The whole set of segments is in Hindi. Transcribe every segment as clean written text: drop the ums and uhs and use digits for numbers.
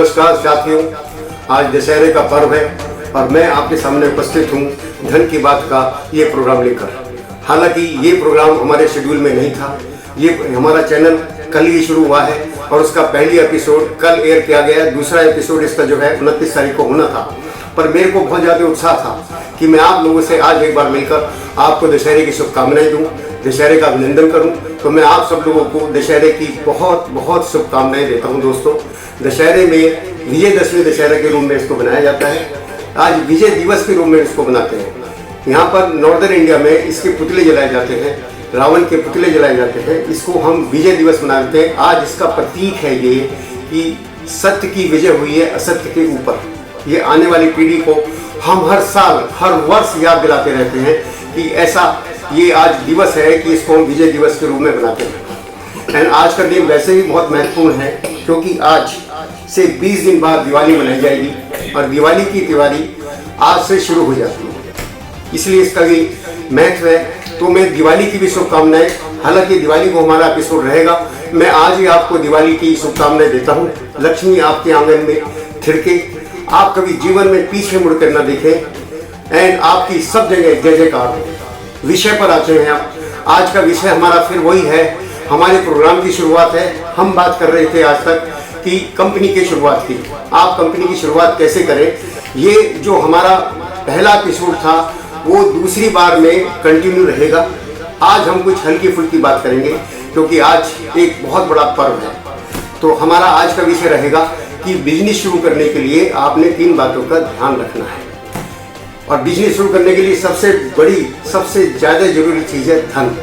नमस्कार साथियों, आज दशहरे का पर्व है और मैं आपके सामने उपस्थित हूँ धन की बात का ये प्रोग्राम लेकर। हालांकि ये प्रोग्राम हमारे शेड्यूल में नहीं था। ये हमारा चैनल कल ही शुरू हुआ है और उसका पहली एपिसोड कल एयर किया गया। दूसरा एपिसोड इसका जो है 29 तारीख को होना था, पर मेरे को बहुत ज़्यादा उत्साह था कि मैं आप लोगों से आज एक बार मिलकर आपको दशहरे की शुभकामनाएं दूं, दशहरे का अभिनंदन करूं। तो मैं आप सब लोगों को दशहरे की बहुत बहुत शुभकामनाएं देता हूं। दोस्तों, दशहरे में विजयदशमी दशहरा के रूप में इसको बनाया जाता है। आज विजय दिवस के रूप में इसको बनाते हैं। यहाँ पर नॉर्दर्न इंडिया में इसके पुतले जलाए जाते हैं, रावण के पुतले जलाए जाते हैं। इसको हम विजय दिवस मनाते हैं। आज इसका प्रतीक है ये कि सत्य की विजय हुई है असत्य के ऊपर। ये आने वाली पीढ़ी को हम हर साल हर वर्ष याद दिलाते रहते हैं कि ऐसा ये आज दिवस है कि इसको हम विजय दिवस के रूप में बनाते हैं। एंड आज का दिन वैसे ही बहुत महत्वपूर्ण है क्योंकि आज से 20 दिन बाद दिवाली मनाई जाएगी और दिवाली की तिवारी आज से शुरू हो जाती है, इसलिए इसका भी महत्व है। तो मैं दिवाली की भी शुभकामनाएं, हालांकि दिवाली को हमारा एपिसोड रहेगा, मैं आज ही आपको दिवाली की शुभकामनाएं देता हूँ। लक्ष्मी आपके आंगन में थिरके, आप कभी जीवन में पीछे मुड़कर न देखें एंड आपकी सब जगह जय जयकार हो। विषय पर आते हैं आप। आज का विषय हमारा फिर वही है, हमारे प्रोग्राम की शुरुआत है। हम बात कर रहे थे आज तक कि कंपनी की शुरुआत की, आप कंपनी की शुरुआत कैसे करें। ये जो हमारा पहला एपिसोड था वो दूसरी बार में कंटिन्यू रहेगा। आज हम कुछ हल्की फुल्की बात करेंगे क्योंकि आज एक बहुत बड़ा पर्व है। तो हमारा आज का विषय रहेगा कि बिजनेस शुरू करने के लिए आपने 3 बातों का ध्यान रखना है। और बिजनेस शुरू करने के लिए सबसे बड़ी, सबसे ज़्यादा जरूरी चीज़ है धन।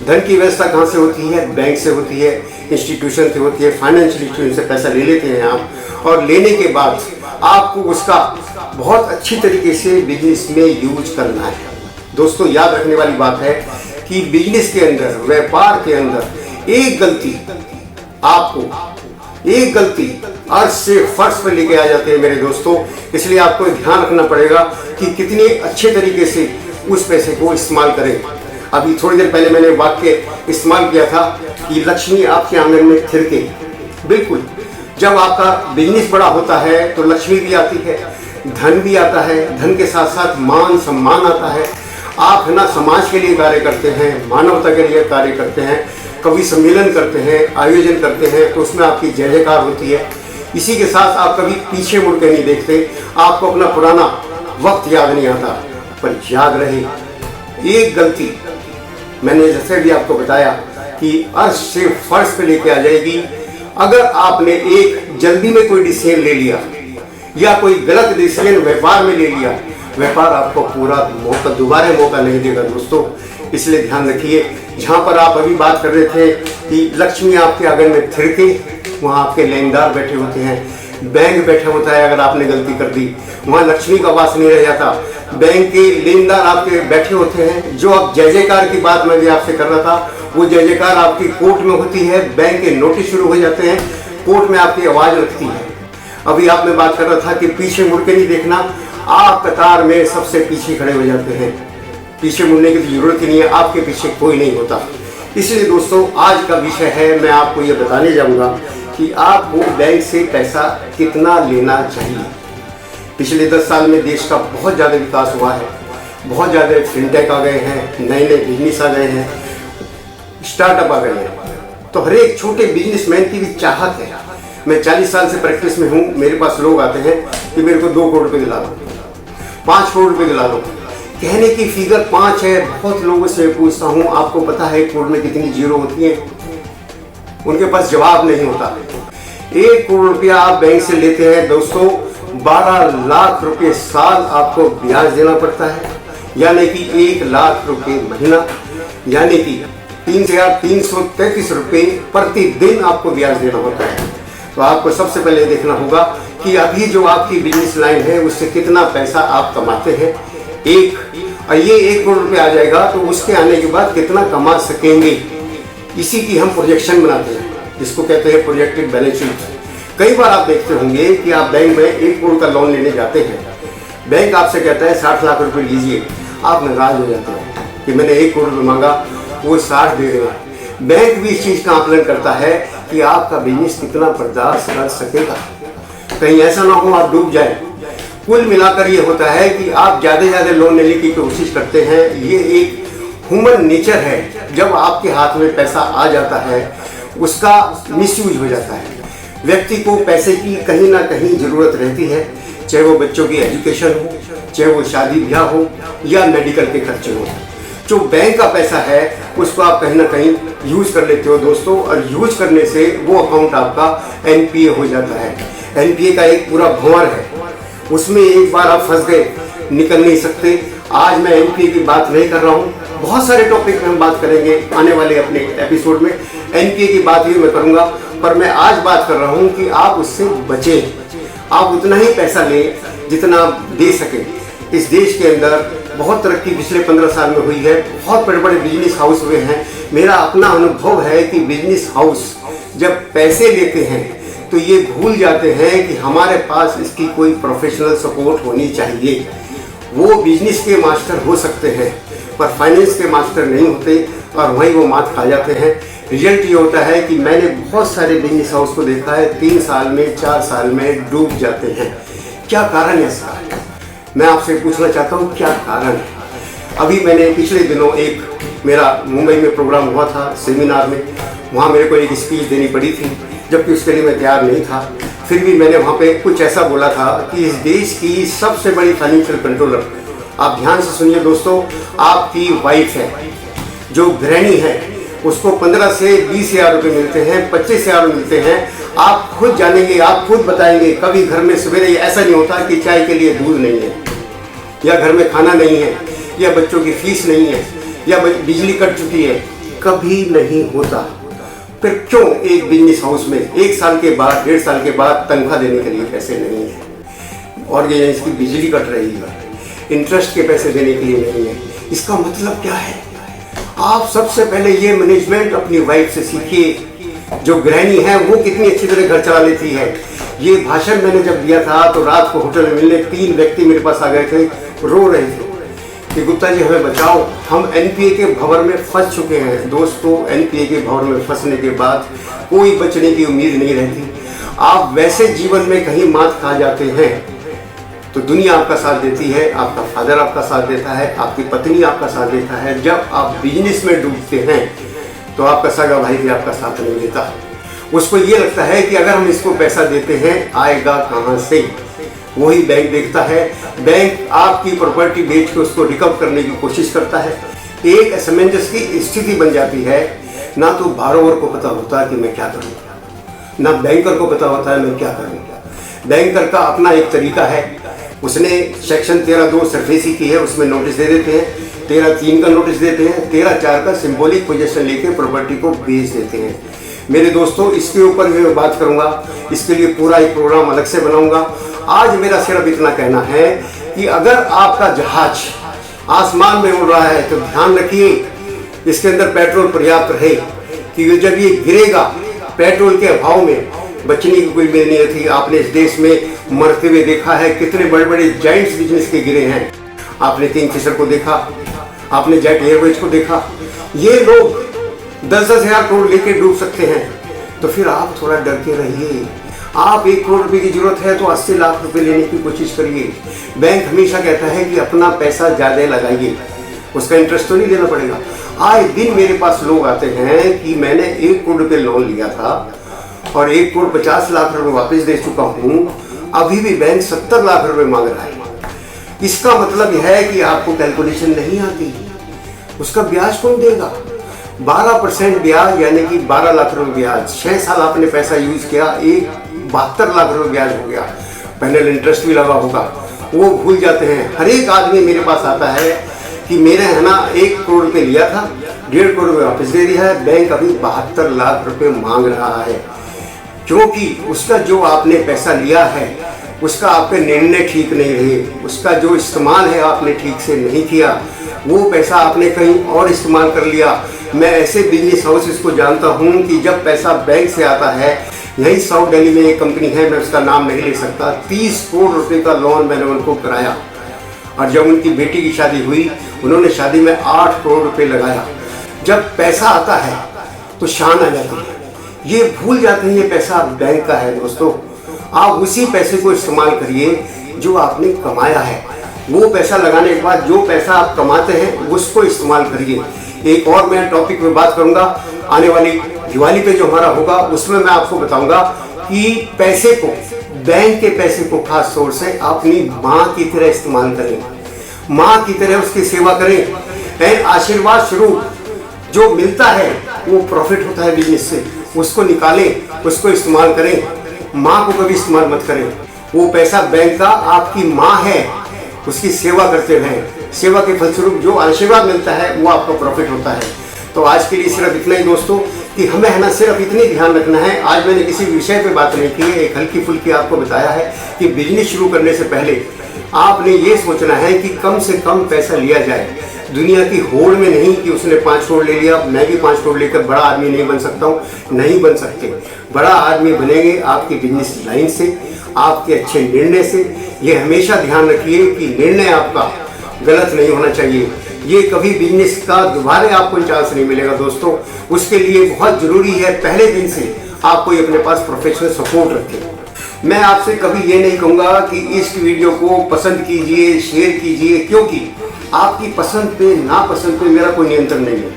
धन की व्यवस्था कहाँ से होती है? बैंक से होती है, इंस्टीट्यूशन से होती है, फाइनेंशियल इंस्टीट्यूशन से पैसा ले लेते हैं आप, और लेने के बाद आपको उसका बहुत अच्छी तरीके से बिजनेस में यूज करना है। दोस्तों, याद रखने वाली बात है कि बिजनेस के अंदर, व्यापार के अंदर एक गलती अर्श से फर्श पर लेके आ जाते हैं मेरे दोस्तों। इसलिए आपको ध्यान रखना पड़ेगा कि कितने अच्छे तरीके से उस पैसे को इस्तेमाल करें। अभी थोड़ी देर पहले मैंने वाक्य इस्तेमाल किया था कि लक्ष्मी आपके आंगन में थिरके। बिल्कुल, जब आपका बिजनेस बड़ा होता है तो लक्ष्मी भी आती है, धन भी आता है, धन के साथ साथ मान सम्मान आता है। आप है ना समाज के लिए कार्य करते हैं, मानवता के लिए कार्य करते हैं, कभी सम्मेलन करते हैं, आयोजन करते हैं, तो उसमें आपकी जय जयकार होती है। इसी के साथ आप कभी पीछे मुड़ के नहीं देखते, आपको अपना पुराना वक्त याद नहीं आता। पर याद रहे, एक गलती मैंने जैसे भी आपको बताया कि अर्श से फर्श पे लेके आ जाएगी। अगर आपने एक जल्दी में कोई डिसीजन ले लिया या कोई गलत डिसीजन व्यापार में ले लिया, व्यापार आपको पूरा दोबारा मौका नहीं देगा दोस्तों। इसलिए ध्यान रखिए। जहाँ पर आप अभी बात कर रहे थे कि लक्ष्मी आपके आंगन में थिरके, वहाँ आपके लेनदार बैठे होते हैं, बैंक बैठा होता है। अगर आपने गलती कर दी, वहाँ लक्ष्मी का वास नहीं रह जाता, बैंक के लेनदार आपके बैठे होते हैं। जो आप जय जयकार की बात मैं भी आपसे कर रहा था, वो जय जयकार आपकी कोर्ट में होती है, बैंक के नोटिस शुरू हो जाते हैं, कोर्ट में आपकी आवाज़ रखती है। अभी आप में बात कर रहा था कि पीछे मुड़ के नहीं देखना, आप कतार में सबसे पीछे खड़े हो जाते हैं। पीछे मुड़ने की जरूरत ही नहीं है, आपके पीछे कोई नहीं होता। इसलिए दोस्तों, आज का विषय है, मैं आपको ये बताने जाऊंगा कि आपको बैंक से पैसा कितना लेना चाहिए। पिछले 10 साल में देश का बहुत ज़्यादा विकास हुआ है, बहुत ज़्यादा फिनटेक आ गए हैं, नए नए बिजनेस आ गए हैं, स्टार्टअप आ गए हैं। तो हर एक छोटे बिजनेसमैन की भी चाहत है। मैं 40 साल से प्रैक्टिस में हूँ, मेरे पास लोग आते हैं कि मेरे को 2 करोड़ रुपये दिला दो, 5 करोड़ रुपये दिला दो। कहने की फिगर 5 है। बहुत लोगों से पूछता हूँ, आपको पता है 1 करोड़ में कितनी जीरो होती है? उनके पास जवाब नहीं होता। 1 करोड़ रुपया आप बैंक से लेते हैं दोस्तों, 12 लाख रुपये साल आपको ब्याज देना पड़ता है, यानी कि 1 लाख रुपये महीना, यानी कि 3,333 रुपये प्रतिदिन आपको ब्याज देना होता है। तो आपको सबसे पहले देखना होगा कि अभी जो आपकी बिजनेस लाइन है उससे कितना पैसा आप कमाते हैं। ये 1 करोड़ रुपये आ जाएगा तो उसके आने के बाद कितना कमा सकेंगे, इसी की हम प्रोजेक्शन बनाते हैं, जिसको कहते हैं प्रोजेक्टेड बैलेंस शीट। कई बार आप देखते होंगे कि आप बैंक में 1 करोड़ का लोन लेने जाते हैं, बैंक आपसे कहता है 60 लाख रुपए लीजिए, आप नाराज हो जाते हैं कि मैंने 1 करोड़ रुपये मांगा, वो 60 दे रहे हैं। बैंक भी इस चीज़ का आकलन करता है कि आपका बिजनेस कितना बर्दाश्त कर सकेगा। कहीं ऐसा ना हो आप डूब जाए। कुल मिलाकर ये होता है कि आप ज़्यादा से ज़्यादा लोन लेने की कोशिश करते हैं। ये एक ह्यूमन नेचर है। जब आपके हाथ में पैसा आ जाता है उसका मिसयूज हो जाता है। व्यक्ति को पैसे की कहीं ना कहीं ज़रूरत रहती है, चाहे वो बच्चों की एजुकेशन हो, चाहे वो शादी ब्याह हो या मेडिकल के खर्चे हो। जो बैंक का पैसा है उसको आप कहीं ना कहीं यूज कर लेते हो दोस्तों, और यूज करने से वो अकाउंट आपका एनपीए हो जाता है। एनपीए का एक पूरा भंवर है, उसमें एक बार आप फंस गए निकल नहीं सकते। आज मैं एनपीए की बात नहीं कर रहा हूँ, बहुत सारे टॉपिक में हम बात करेंगे आने वाले अपने एपिसोड में। एनपीए की बात ही मैं करूँगा, पर मैं आज बात कर रहा हूँ कि आप उससे बचें। आप उतना ही पैसा लें जितना दे सकें। इस देश के अंदर बहुत तरक्की पिछले 15 साल में हुई है। बहुत बड़े बड़े बिजनेस हाउस हुए हैं। मेरा अपना अनुभव है कि बिजनेस हाउस जब पैसे लेते हैं तो ये भूल जाते हैं कि हमारे पास इसकी कोई प्रोफेशनल सपोर्ट होनी चाहिए। वो बिजनेस के मास्टर हो सकते हैं पर फाइनेंस के मास्टर नहीं होते, और वहीं वो मात खा जाते हैं। रिजल्ट ये होता है कि मैंने बहुत सारे बिजनेस हाउस को देखा है 3 साल में 4 साल में डूब जाते हैं। क्या कारण है इसका? मैं आपसे पूछना चाहता हूँ क्या कारण है। अभी मैंने पिछले दिनों एक मेरा मुंबई में प्रोग्राम हुआ था सेमिनार में, वहाँ मेरे को एक स्पीच देनी पड़ी थी, जबकि उसके लिए मैं तैयार नहीं था। फिर भी मैंने वहाँ पे कुछ ऐसा बोला था कि इस देश की सबसे बड़ी फाइनेंशियल कंट्रोलर, आप ध्यान से सुनिए दोस्तों, आपकी वाइफ है। जो गृहिणी है उसको 15 से 20 हज़ार रुपये मिलते हैं, 25 हज़ार मिलते हैं। आप खुद जानेंगे, आप खुद बताएंगे, कभी घर में सवेरे ऐसा नहीं होता कि चाय के लिए दूध नहीं है, या घर में खाना नहीं है, या बच्चों की फीस नहीं है, या बिजली कट चुकी है। कभी नहीं होता। फिर क्यों एक बिजनेस हाउस में 1 साल के बाद 1.5 साल के बाद तनख्वाह देने के लिए पैसे नहीं है, और ये इसकी बिजली कट रही है, इंटरेस्ट के पैसे देने के लिए नहीं है। इसका मतलब क्या है? आप सबसे पहले ये मैनेजमेंट अपनी वाइफ से सीखिए। जो गृहिणी है वो कितनी अच्छी तरह घर चला लेती है। ये भाषण मैंने जब दिया था तो रात को होटल में मिलने 3 व्यक्ति मेरे पास आ गए थे, रो रहे थे कि गुप्ता जी हमें बचाओ, हम एनपीए के भंवर में फंस चुके हैं। दोस्तों, एनपीए के भंवर में फंसने के बाद कोई बचने की उम्मीद नहीं रहती। आप वैसे जीवन में कहीं मात खा जाते हैं तो दुनिया आपका साथ देती है, आपका फादर आपका साथ देता है, आपकी पत्नी आपका साथ देता है। जब आप बिजनेस में डूबते हैं तो आपका सगा भाई भी आपका साथ नहीं देता। उसको ये लगता है कि अगर हम इसको पैसा देते हैं आएगा कहाँ से। वही बैंक देखता है, बैंक आपकी प्रॉपर्टी बेच के उसको रिकवर करने की कोशिश करता है। एक असमंजस की स्थिति बन जाती है। ना तो बारोवर को पता होता कि मैं क्या करूँ, ना बैंकर को पता होता है मैं क्या करूँ। बैंकर का अपना एक तरीका है, उसने सेक्शन 13(2) सरफेसी की है, उसमें नोटिस दे देते हैं, 13(3) का नोटिस देते हैं, 13(4) का सिंबॉलिक पोजीशन लेके प्रॉपर्टी को बेच देते हैं। मेरे दोस्तों, इसके ऊपर भी मैं बात करूंगा, इसके लिए पूरा एक प्रोग्राम अलग से बनाऊंगा। आज मेरा सिर्फ इतना कहना है कि अगर आपका जहाज आसमान में उड़ रहा है तो ध्यान रखिए इसके अंदर पेट्रोल पर्याप्त रहे, कि जब ये गिरेगा पेट्रोल के अभाव में बचने की कोई उम्मीद नहीं रहती। आपने इस देश में मरते हुए देखा है, कितने बड़े बड़े जाइंट्स बिजनेस के गिरे हैं। आपने किंगफिशर को देखा, आपने जेट एयरवेज को देखा। ये लोग 10-10 हज़ार करोड़ लेके डूब सकते हैं। तो फिर आप थोड़ा डर के रहिए। आप 1 करोड़ रुपए की जरूरत है तो 80 लाख रुपए लेने की कोशिश करिए। बैंक हमेशा कहता है कि अपना पैसा ज्यादा लगाइए, उसका इंटरेस्ट तो नहीं देना पड़ेगा। आए दिन मेरे पास लोग आते हैं कि मैंने 1 करोड़ रुपए लोन लिया था और 1 करोड़ 50 लाख रुपए वापस दे चुका हूँ, अभी भी बैंक 70 लाख रुपए मांग रहा है। इसका मतलब यह है कि आपको कैलकुलेशन नहीं आती। उसका ब्याज कौन देगा? 12% ब्याज, यानी कि 12 लाख रुपए ब्याज। 6 साल आपने पैसा यूज किया, 72 लाख रुपए ब्याज हो गया। पैनल इंटरेस्ट भी लगा होगा, वो भूल जाते हैं। हर एक आदमी मेरे पास आता है कि मेरे है ना 1 करोड़ रुपए लिया था, 1.5 करोड़ रुपए वापस दे दिया है, बैंक अभी 72 लाख रुपए मांग रहा है। क्योंकि उसका जो आपने पैसा लिया है उसका आपके निर्णय ठीक नहीं रहे, उसका जो इस्तेमाल है आपने ठीक से नहीं किया, वो पैसा आपने कहीं और इस्तेमाल कर लिया। मैं ऐसे बिजनेस हाउसेस को जानता हूँ कि जब पैसा बैंक से आता है, यही साउथ दिल्ली में एक कंपनी है, मैं उसका नाम नहीं ले सकता, 30 करोड़ रुपए का लोन मैंने उनको कराया, और जब उनकी बेटी की शादी हुई उन्होंने शादी में 8 करोड़ रुपए लगाया। जब पैसा आता है तो शान आ जाती है, ये भूल जाते हैं ये पैसा बैंक का है। दोस्तों, आप उसी पैसे को इस्तेमाल करिए जो आपने कमाया है। वो पैसा लगाने के बाद जो पैसा आप कमाते हैं उसको इस्तेमाल करिए। एक और मैं टॉपिक में बात करूंगा आने वाली दिवाली पे जो हमारा होगा, उसमें मैं आपको बताऊंगा कि पैसे को, बैंक के पैसे को खास तौर से अपनी माँ की तरह इस्तेमाल करें, माँ की तरह उसकी सेवा करें। आशीर्वाद स्वरूप जो मिलता है वो प्रॉफिट होता है बिजनेस से, उसको निकालें, उसको इस्तेमाल करें। माँ को कभी इस्तेमाल मत करें। वो पैसा बैंक का आपकी माँ है, उसकी सेवा करते रहें। सेवा के फलस्वरूप जो आशीर्वाद मिलता है वो आपका प्रॉफिट होता है। तो आज के लिए सिर्फ इतना ही दोस्तों, कि हमें है ना सिर्फ इतनी ध्यान रखना है। आज मैंने किसी विषय पे बात नहीं की, एक हल्की फुल्की आपको बताया है कि बिजनेस शुरू करने से पहले आपने ये सोचना है कि कम से कम पैसा लिया जाए। दुनिया की होड़ में नहीं कि उसने 5 करोड़ ले लिया, मैं भी 5 करोड़ लेकर बड़ा आदमी नहीं बन सकता हूँ। नहीं बन सकते। बड़ा आदमी बनेंगे आपकी बिजनेस लाइन से, आपके अच्छे निर्णय से। ये हमेशा ध्यान रखिए कि निर्णय आपका गलत नहीं होना चाहिए। ये कभी बिजनेस का दोबारा आपको चांस नहीं मिलेगा दोस्तों। उसके लिए बहुत जरूरी है पहले दिन से आप कोई अपने पास प्रोफेशनल सपोर्ट रखें। मैं आपसे कभी ये नहीं कहूँगा कि इस वीडियो को पसंद कीजिए, शेयर कीजिए, क्योंकि आपकी पसंद पे नापसंद पे मेरा कोई नियंत्रण नहीं है।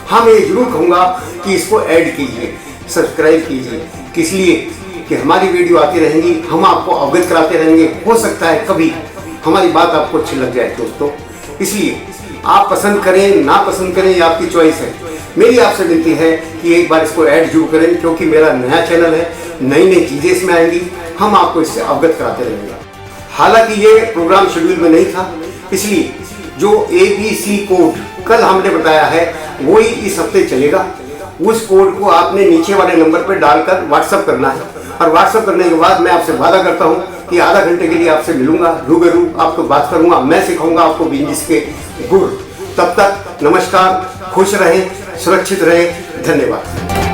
हाँ, मैं जरूर कहूँगा कि इसको ऐड कीजिए, सब्सक्राइब कीजिए। किस लिए? कि हमारी वीडियो आती रहेंगी, हम आपको अवगत कराते रहेंगे। हो सकता है कभी हमारी बात आपको अच्छी लग जाए दोस्तों। इसलिए आप पसंद करें ना पसंद करें, ये आपकी चॉइस है। मेरी आपसे विनती है कि एक बार इसको ऐड जरूर करें, क्योंकि मेरा नया चैनल है, नई नई चीज़ें इसमें आएंगी, हम आपको इससे अवगत कराते रहेंगे। हालांकि ये प्रोग्राम शेड्यूल में नहीं था, इसलिए जो ABC कोड कल हमने बताया है वो ही इस हफ्ते चलेगा। उस कोड को आपने नीचे वाले नंबर पर डालकर व्हाट्सअप करना है, और व्हाट्सअप करने के बाद मैं आपसे वादा करता हूँ कि आधा घंटे के लिए आपसे मिलूंगा, रूबरू आपको बात करूंगा, मैं सिखाऊंगा आपको बिजनेस के गुर। तब तक नमस्कार, खुश रहें, सुरक्षित रहें, धन्यवाद।